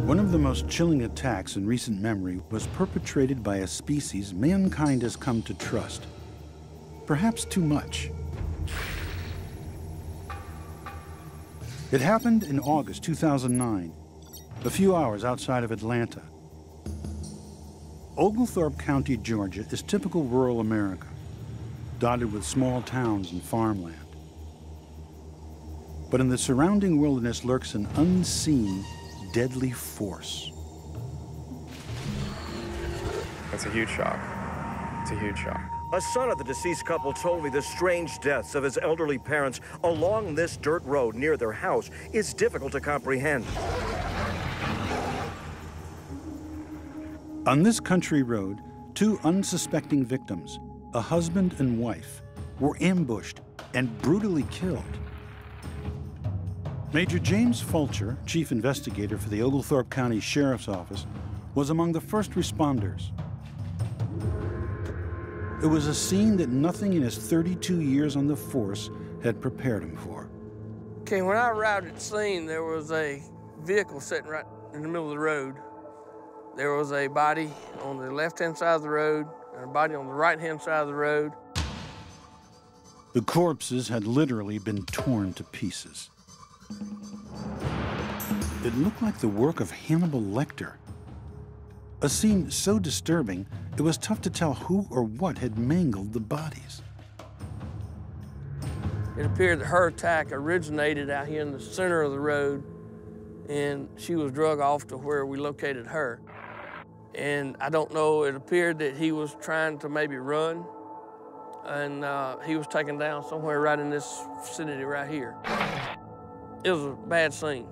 One of the most chilling attacks in recent memory was perpetrated by a species mankind has come to trust. Perhaps too much. It happened in August 2009, a few hours outside of Atlanta. Oglethorpe County, Georgia is typical rural America, dotted with small towns and farmland. But in the surrounding wilderness lurks an unseen, deadly force. It's a huge shock. It's a huge shock. A son of the deceased couple told me the strange deaths of his elderly parents along this dirt road near their house is difficult to comprehend. On this country road, two unsuspecting victims, a husband and wife, were ambushed and brutally killed. Major James Fulcher, chief investigator for the Oglethorpe County Sheriff's Office, was among the first responders. It was a scene that nothing in his 32 years on the force had prepared him for. Okay, when I arrived at the scene, there was a vehicle sitting right in the middle of the road. There was a body on the left-hand side of the road and a body on the right-hand side of the road. The corpses had literally been torn to pieces. It looked like the work of Hannibal Lecter. A scene so disturbing, it was tough to tell who or what had mangled the bodies. It appeared that her attack originated out here in the center of the road, and she was drug off to where we located her. And I don't know, it appeared that he was trying to maybe run, and he was taken down somewhere right in this vicinity right here. It was a bad scene.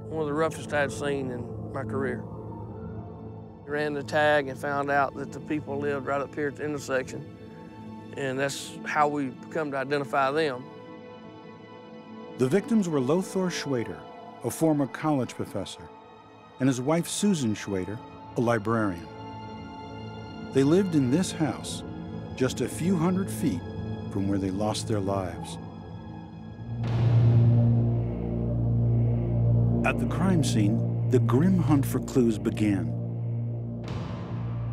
One of the roughest I'd seen in my career. Ran the tag and found out that the people lived right up here at the intersection, and that's how we come to identify them. The victims were Lothar Schwader, a former college professor, and his wife Susan Schwader, a librarian. They lived in this house, just a few hundred feet from where they lost their lives. At the crime scene, the grim hunt for clues began.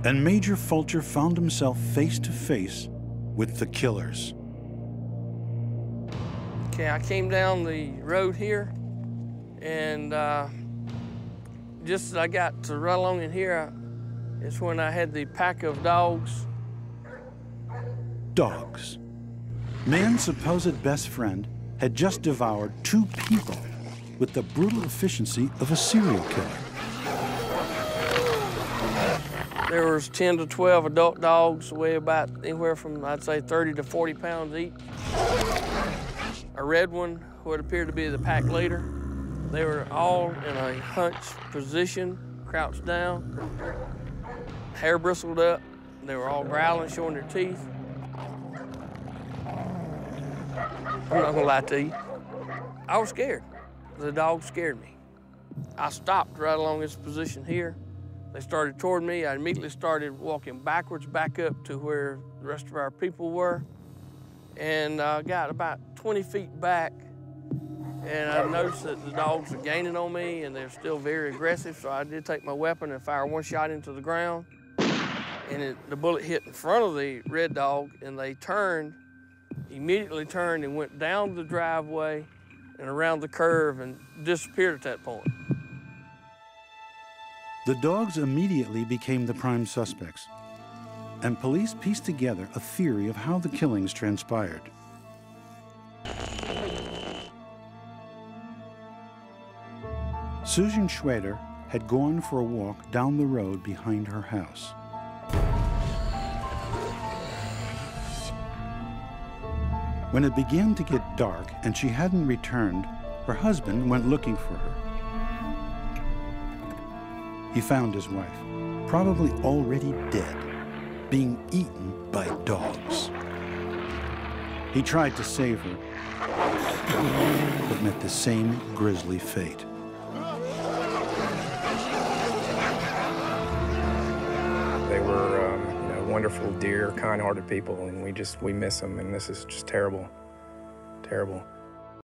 And Major Fulcher found himself face to face with the killers. Okay, I came down the road here, and just as I got to right along in here, it's when I had the pack of dogs. Dogs. Man's supposed best friend had just devoured two people with the brutal efficiency of a serial killer. There was 10 to 12 adult dogs, weigh about anywhere from, I'd say, 30 to 40 pounds each. A red one would appear to be the pack leader. They were all in a hunched position, crouched down, hair bristled up. They were all growling, showing their teeth. I'm not gonna lie to you. I was scared. The dog scared me. I stopped right along this position here. They started toward me. I immediately started walking backwards back up to where the rest of our people were, and got about 20 feet back, and I noticed that the dogs were gaining on me, and they're still very aggressive, so I did take my weapon and fire one shot into the ground, and the bullet hit in front of the red dog, and they immediately turned and went down the driveway and around the curve and disappeared at that point. The dogs immediately became the prime suspects, and police pieced together a theory of how the killings transpired. Susan Schwader had gone for a walk down the road behind her house. When it began to get dark and she hadn't returned, her husband went looking for her. He found his wife, probably already dead, being eaten by dogs. He tried to save her, but met the same grisly fate. They were wonderful, dear, kind-hearted people, and we miss them, and this is just terrible, terrible.